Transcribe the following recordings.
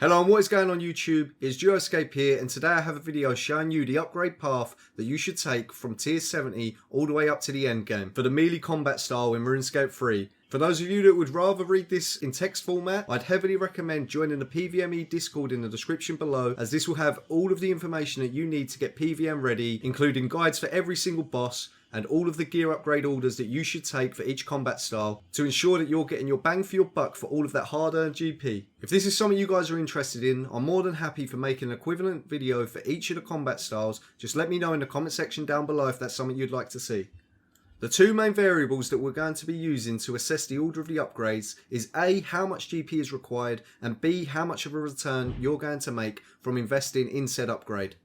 Hello and what is going on YouTube, it's Runescape here, and today I have a video showing you the upgrade path that you should take from tier 70 all the way up to the end game for the melee combat style in Runescape 3. For those of you that would rather read this in text format, I'd heavily recommend joining the PVME Discord in the description below, as this will have all of the information that you need to get PVM ready, including guides for every single boss, and all of the gear upgrade orders that you should take for each combat style to ensure that you're getting your bang for your buck for all of that hard-earned GP. If this is something you guys are interested in, I'm more than happy for making an equivalent video for each of the combat styles. Just let me know in the comment section down below if that's something you'd like to see. The two main variables that we're going to be using to assess the order of the upgrades is A, how much GP is required, and B, how much of a return you're going to make from investing in said upgrade.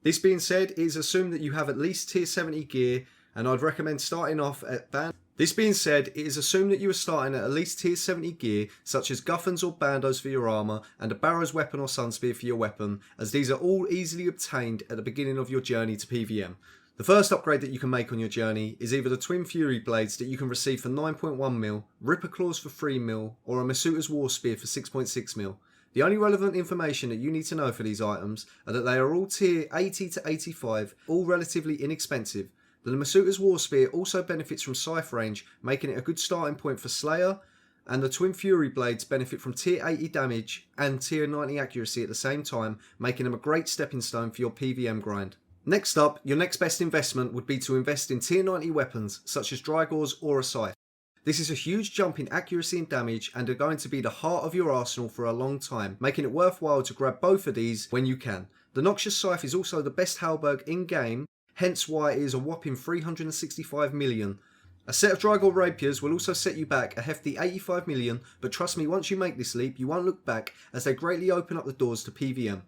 This being said, it is assumed that you have at least tier 70 gear, and I'd recommend starting off at band. This being said, it is assumed that you are starting at least tier 70 gear, such as guffins or bandos for your armour, and a barrow's weapon or sunspear for your weapon, as these are all easily obtained at the beginning of your journey to PVM. The first upgrade that you can make on your journey is either the twin fury blades that you can receive for 9.1mm, ripper claws for 3mm, or a Masuda's war spear for 6.6mm. The only relevant information that you need to know for these items are that they are all tier 80 to 85, all relatively inexpensive. The Masuda's war spear also benefits from scythe range, making it a good starting point for Slayer, and the twin fury blades benefit from tier 80 damage and tier 90 accuracy at the same time, making them a great stepping stone for your PVM grind. Next up, your next best investment would be to invest in tier 90 weapons such as Drygores or a scythe. This is a huge jump in accuracy and damage and are going to be the heart of your arsenal for a long time, making it worthwhile to grab both of these when you can. The Noxious Scythe is also the best halberd in game, hence why it is a whopping 365 million. A set of Drygore rapiers will also set you back a hefty 85 million, but trust me, once you make this leap you won't look back, as they greatly open up the doors to PVM.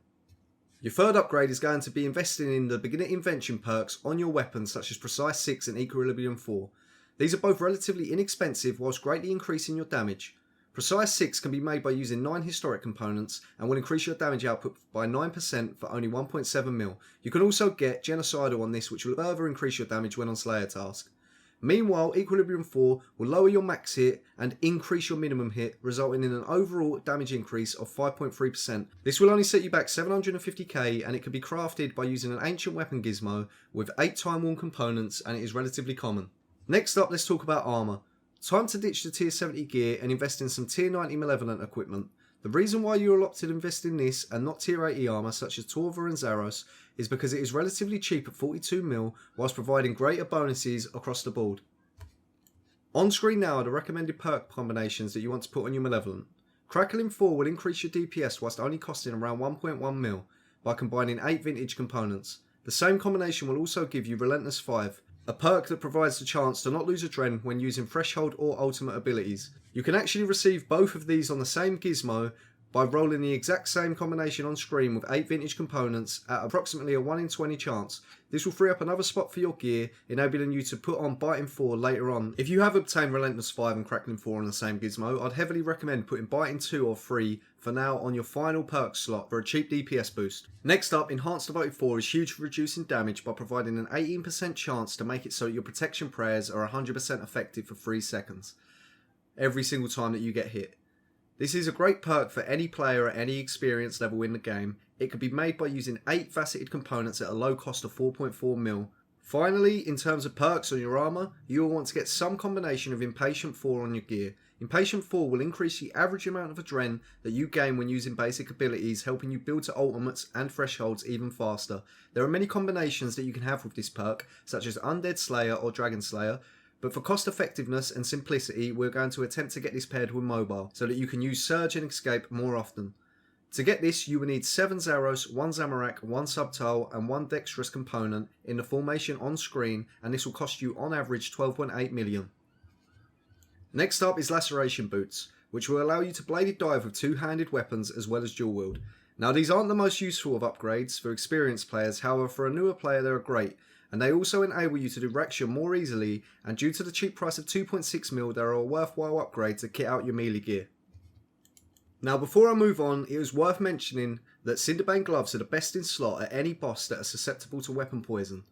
Your third upgrade is going to be investing in the beginner invention perks on your weapons such as Precise 6 and Equilibrium 4. These are both relatively inexpensive whilst greatly increasing your damage. Precise 6 can be made by using 9 historic components and will increase your damage output by 9% for only 1.7mm. You can also get Genocidal on this, which will further increase your damage when on Slayer task. Meanwhile, Equilibrium 4 will lower your max hit and increase your minimum hit, resulting in an overall damage increase of 5.3%. This will only set you back 750k, and it can be crafted by using an ancient weapon gizmo with 8 time worn components, and it is relatively common. Next up, let's talk about armour. Time to ditch the tier 70 gear and invest in some tier 90 malevolent equipment. The reason why you are opted to invest in this and not tier 80 armour such as Torva and Zaros is because it is relatively cheap at 42mm whilst providing greater bonuses across the board. On screen now are the recommended perk combinations that you want to put on your malevolent. Crackling 4 will increase your DPS whilst only costing around 1.1mm by combining 8 vintage components. The same combination will also give you Relentless 5, a perk that provides the chance to not lose adren when using threshold or ultimate abilities. You can actually receive both of these on the same gizmo by rolling the exact same combination on screen with 8 vintage components at approximately a 1 in 20 chance. This will free up another spot for your gear, enabling you to put on Biting 4 later on. If you have obtained Relentless 5 and Crackling 4 on the same gizmo, I'd heavily recommend putting Biting 2 or 3 for now on your final perk slot for a cheap DPS boost. Next up, Enhanced Devoted 4 is huge for reducing damage by providing an 18% chance to make it so your protection prayers are 100% effective for 3 seconds every single time that you get hit. This is a great perk for any player at any experience level in the game. It can be made by using 8 faceted components at a low cost of 4.4mm. Finally, in terms of perks on your armour, you will want to get some combination of Impatient 4 on your gear. Impatient 4 will increase the average amount of adren that you gain when using basic abilities, helping you build to ultimates and thresholds even faster. There are many combinations that you can have with this perk, such as Undead Slayer or Dragon Slayer, but for cost effectiveness and simplicity we're going to attempt to get this paired with mobile, so that you can use Surge and Escape more often. To get this you will need 7 Zaros, 1 Zamorak, 1 Subtile and 1 Dexterous component in the formation on screen, and this will cost you on average 12.8 million. Next up is Laceration Boots, which will allow you to bladed dive with 2-handed weapons as well as dual wield. Now these aren't the most useful of upgrades for experienced players, however for a newer player they are great, and they also enable you to do Raksha more easily, and due to the cheap price of 2.6mm they are a worthwhile upgrade to kit out your melee gear. Now before I move on, it is worth mentioning that Cinderbane Gloves are the best in slot at any boss that are susceptible to weapon poison.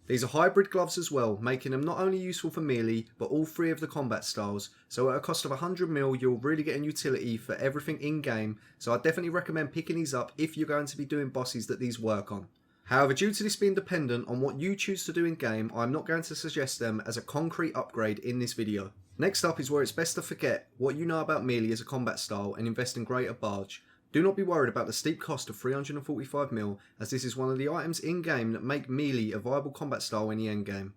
These are hybrid gloves as well, making them not only useful for melee, but all three of the combat styles. So at a cost of 100 mil, you're really getting utility for everything in game. So I definitely recommend picking these up if you're going to be doing bosses that these work on. However, due to this being dependent on what you choose to do in game, I'm not going to suggest them as a concrete upgrade in this video. Next up is where it's best to forget what you know about melee as a combat style and invest in greater Barge. Do not be worried about the steep cost of 345 mil, as this is one of the items in game that make melee a viable combat style in the endgame.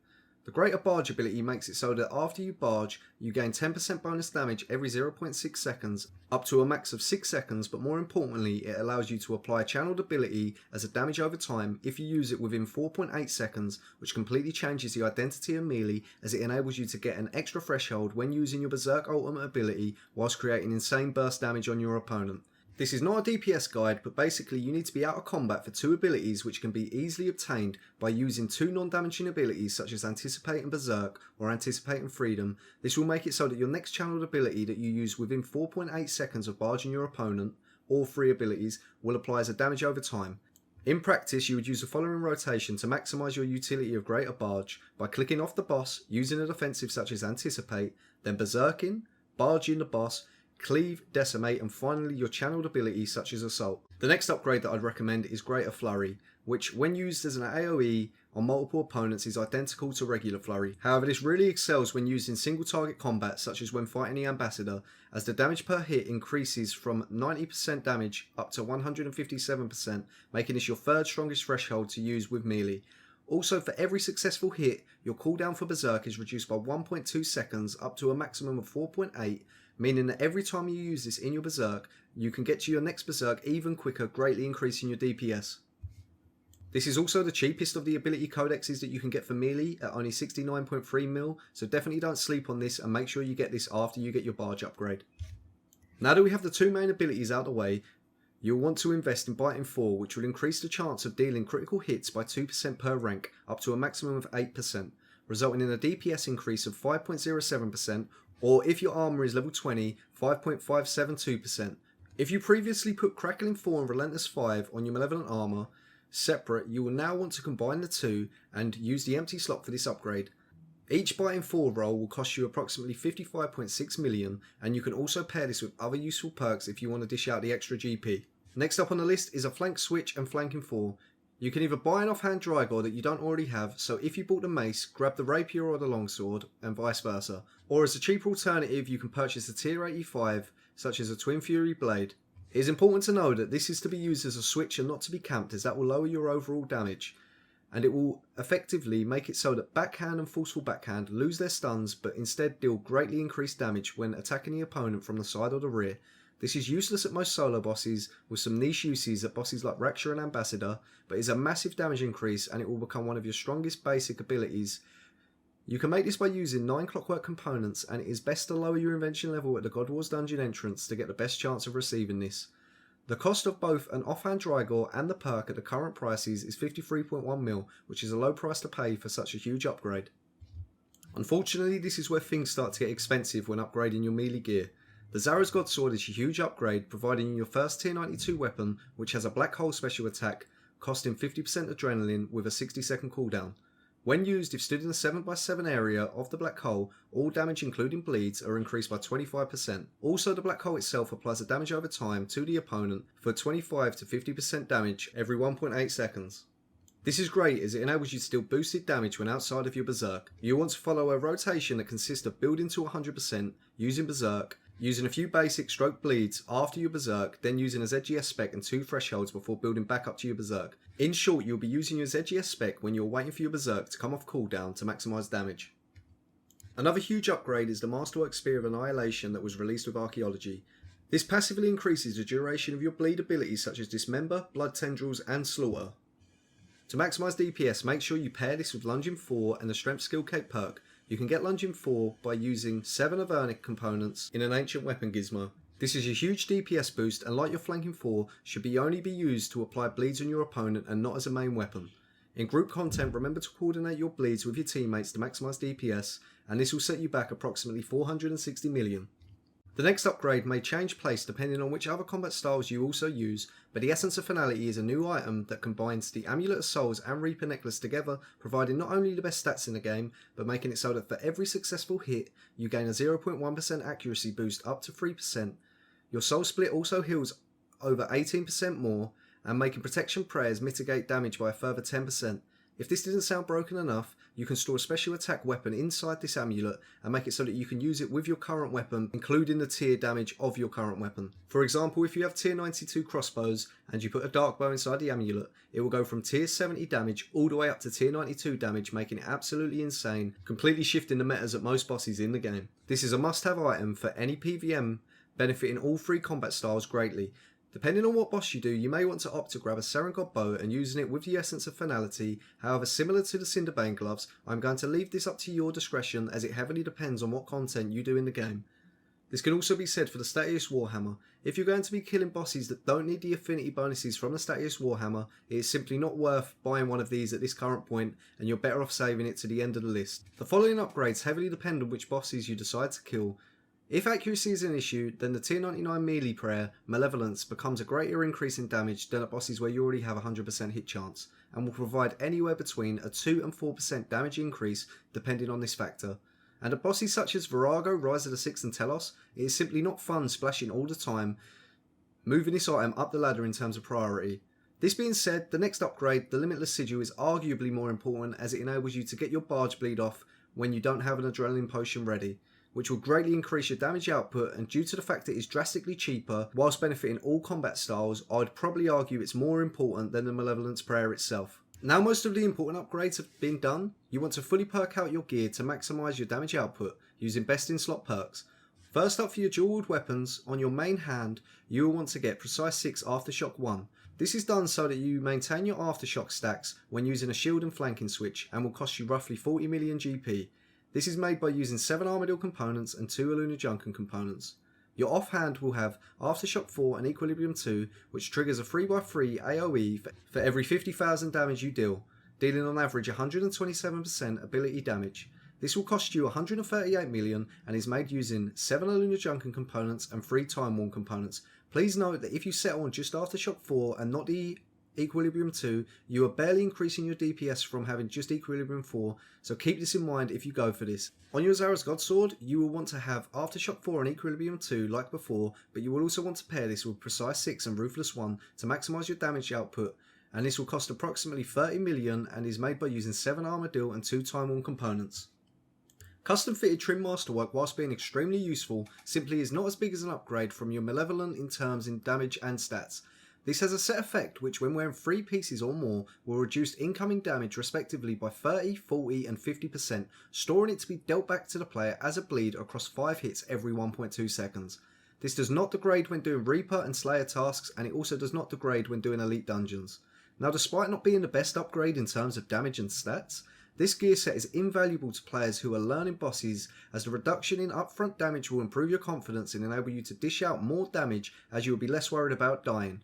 The greater Barge ability makes it so that after you barge, you gain 10% bonus damage every 0.6 seconds, up to a max of 6 seconds, but more importantly it allows you to apply channeled ability as a damage over time if you use it within 4.8 seconds, which completely changes the identity of melee as it enables you to get an extra threshold when using your Berserk ultimate ability whilst creating insane burst damage on your opponent. This is not a DPS guide, but basically you need to be out of combat for two abilities which can be easily obtained by using two non-damaging abilities such as Anticipate and Berserk or Anticipate and Freedom. This will make it so that your next channeled ability that you use within 4.8 seconds of barging your opponent, all three abilities, will apply as a damage over time. In practice, you would use the following rotation to maximise your utility of Greater Barge by clicking off the boss, using a defensive such as Anticipate, then Berserking, barging the boss, Cleave, Decimate, and finally your channeled ability such as Assault. The next upgrade that I'd recommend is Greater Flurry, which when used as an AoE on multiple opponents is identical to regular Flurry. However, this really excels when used in single target combat such as when fighting the Ambassador, as the damage per hit increases from 90% damage up to 157%, making this your third strongest threshold to use with melee. Also, for every successful hit, your cooldown for Berserk is reduced by 1.2 seconds up to a maximum of 4.8, meaning that every time you use this in your Berserk, you can get to your next Berserk even quicker, greatly increasing your DPS. This is also the cheapest of the ability codexes that you can get for melee at only 69.3 mil, so definitely don't sleep on this and make sure you get this after you get your Barge upgrade. Now that we have the two main abilities out of the way, you'll want to invest in Biting 4, which will increase the chance of dealing critical hits by 2% per rank, up to a maximum of 8%, resulting in a DPS increase of 5.07%, or if your armour is level 20, 5.572%. If you previously put Crackling 4 and Relentless 5 on your Malevolent armour separate, you will now want to combine the two and use the empty slot for this upgrade. Each Biting 4 roll will cost you approximately 55.6 million, and you can also pair this with other useful perks if you want to dish out the extra GP. Next up on the list is a Flank Switch and Flanking 4. You can either buy an offhand Drygor that you don't already have, so if you bought the mace, grab the rapier or the longsword, and vice versa. Or as a cheaper alternative, you can purchase the tier 85, such as a Twin Fury blade. It is important to know that this is to be used as a switch and not to be camped, as that will lower your overall damage, and it will effectively make it so that backhand and forceful backhand lose their stuns but instead deal greatly increased damage when attacking the opponent from the side or the rear. This is useless at most solo bosses, with some niche uses at bosses like Raksha and Ambassador, but is a massive damage increase and it will become one of your strongest basic abilities. You can make this by using 9 clockwork components, and it is best to lower your invention level at the God Wars dungeon entrance to get the best chance of receiving this. The cost of both an offhand Drygor and the perk at the current prices is 53.1 mil, which is a low price to pay for such a huge upgrade. Unfortunately, this is where things start to get expensive when upgrading your melee gear. The Zaras Got Sword is a huge upgrade, providing you your first tier 92 weapon, which has a black hole special attack, costing 50% adrenaline with a 60-second cooldown. When used, if stood in the 7x7 area of the black hole, all damage including bleeds are increased by 25%. Also, the black hole itself applies a damage over time to the opponent for 25 to 50% damage every 1.8 seconds. This is great as it enables you to deal boosted damage when outside of your Berserk. You want to follow a rotation that consists of building to 100%, using Berserk, using a few basic stroke bleeds after your Berserk, then using a ZGS spec and 2 thresholds before building back up to your Berserk. In short, you'll be using your ZGS spec when you're waiting for your Berserk to come off cooldown to maximise damage. Another huge upgrade is the Masterwork Spear of Annihilation that was released with Archaeology. This passively increases the duration of your bleed abilities such as Dismember, Blood Tendrils and Slaughter. To maximise DPS, make sure you pair this with Lunging 4 and the Strength Skill Cape perk. You can get Lunging 4 by using 7 Avernic components in an Ancient Weapon gizmo. This is a huge DPS boost, and like your Flanking 4, should only be used to apply bleeds on your opponent and not as a main weapon. In group content, remember to coordinate your bleeds with your teammates to maximise DPS, and this will set you back approximately 460 million. The next upgrade may change place depending on which other combat styles you also use, but the Essence of Finality is a new item that combines the Amulet of Souls and Reaper Necklace together, providing not only the best stats in the game, but making it so that for every successful hit, you gain a 0.1% accuracy boost up to 3%. Your Soul Split also heals over 18% more, and making protection prayers mitigate damage by a further 10%. If this didn't sound broken enough, you can store a special attack weapon inside this amulet and make it so that you can use it with your current weapon, including the tier damage of your current weapon. For example, if you have tier 92 crossbows and you put a dark bow inside the amulet, it will go from tier 70 damage all the way up to tier 92 damage, making it absolutely insane, completely shifting the metas at most bosses in the game. This is a must-have item for any PvM, benefiting all three combat styles greatly. Depending on what boss you do, you may want to opt to grab a Zaras bow and using it with the Essence of Finality. However, similar to the Cinderbane Gloves, I'm going to leave this up to your discretion as it heavily depends on what content you do in the game. This can also be said for the Statius Warhammer. If you're going to be killing bosses that don't need the affinity bonuses from the Statius Warhammer, it is simply not worth buying one of these at this current point, and you're better off saving it to the end of the list. The following upgrades heavily depend on which bosses you decide to kill. If accuracy is an issue, then the tier 99 melee prayer, Malevolence, becomes a greater increase in damage than at bosses where you already have a 100% hit chance, and will provide anywhere between a 2 and 4% damage increase depending on this factor. And at bosses such as Virago, Rise of the Sixth and Telos, it is simply not fun splashing all the time, moving this item up the ladder in terms of priority. This being said, the next upgrade, the Limitless Sigil, is arguably more important as it enables you to get your Barge bleed off when you don't have an adrenaline potion ready, which will greatly increase your damage output, and due to the fact it is drastically cheaper whilst benefiting all combat styles, I'd probably argue it's more important than the Malevolence Prayer itself. Now most of the important upgrades have been done, you want to fully perk out your gear to maximise your damage output using bestinslot perks. First up, for your dual-wield weapons, on your main hand you will want to get Precise 6 Aftershock 1. This is done so that you maintain your Aftershock stacks when using a shield and flanking switch and will cost you roughly 40 million GP. This is made by using 7 Armadyl components and 2 Aluna Junkan components. Your offhand will have Aftershock 4 and Equilibrium 2, which triggers a 3x3 AoE for every 50,000 damage you deal, dealing on average 127% ability damage. This will cost you 138 million and is made using 7 Aluna Junkan components and 3 Time Worn components. Please note that if you settle on just Aftershock 4 and not the Equilibrium 2, you are barely increasing your DPS from having just Equilibrium 4, so keep this in mind if you go for this. On your Zaras Got Sword, you will want to have Aftershock 4 and Equilibrium 2 like before, but you will also want to pair this with Precise 6 and Ruthless 1 to maximise your damage output, and this will cost approximately 30 million and is made by using 7 Armadyl and 2 Time Worn components. Custom fitted trim masterwork, whilst being extremely useful, simply is not as big as an upgrade from your Malevolent in terms in damage and stats. This has a set effect which, when wearing 3 pieces or more, will reduce incoming damage respectively by 30, 40 and 50%, storing it to be dealt back to the player as a bleed across 5 hits every 1.2 seconds. This does not degrade when doing Reaper and Slayer tasks, and it also does not degrade when doing Elite dungeons. Now, despite not being the best upgrade in terms of damage and stats, this gear set is invaluable to players who are learning bosses, as the reduction in upfront damage will improve your confidence and enable you to dish out more damage as you will be less worried about dying,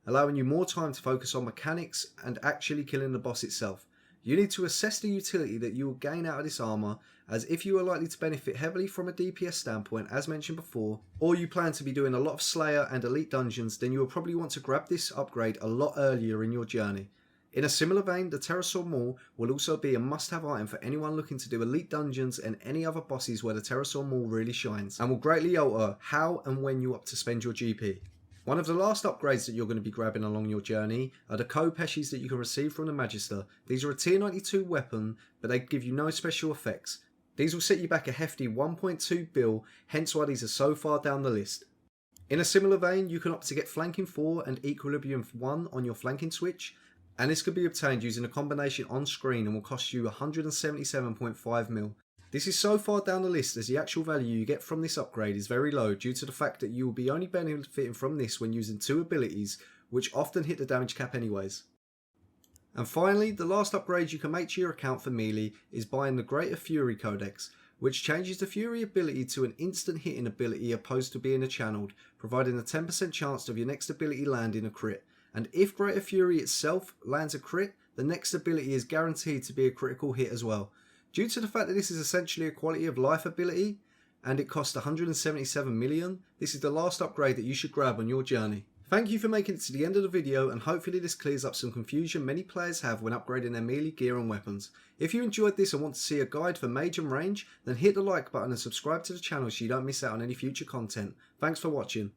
allowing you more time to focus on mechanics and actually killing the boss itself. You need to assess the utility that you will gain out of this armour, as if you are likely to benefit heavily from a DPS standpoint as mentioned before, or you plan to be doing a lot of Slayer and Elite dungeons, then you will probably want to grab this upgrade a lot earlier in your journey. In a similar vein, the Pterosaur Maul will also be a must-have item for anyone looking to do Elite dungeons and any other bosses where the Pterosaur Maul really shines, and will greatly alter how and when you opt to spend your GP. One of the last upgrades that you're going to be grabbing along your journey are the copatches that you can receive from the Magister. These are a tier 92 weapon, but they give you no special effects. These will set you back a hefty 1.2 bill, hence why these are so far down the list. In a similar vein, you can opt to get Flanking 4 and Equilibrium 1 on your flanking switch, and this can be obtained using a combination on screen and will cost you 177.5 mil. This is so far down the list as the actual value you get from this upgrade is very low due to the fact that you will be only benefiting from this when using 2 abilities, which often hit the damage cap anyways. And finally, the last upgrade you can make to your account for melee is buying the Greater Fury Codex, which changes the Fury ability to an instant hitting ability opposed to being a channeled, providing a 10% chance of your next ability landing a crit. And if Greater Fury itself lands a crit, the next ability is guaranteed to be a critical hit as well. Due to the fact that this is essentially a quality of life ability, and it cost 177 million, this is the last upgrade that you should grab on your journey. Thank you for making it to the end of the video, and hopefully this clears up some confusion many players have when upgrading their melee gear and weapons. If you enjoyed this and want to see a guide for mage and range, then hit the like button and subscribe to the channel so you don't miss out on any future content. Thanks for watching.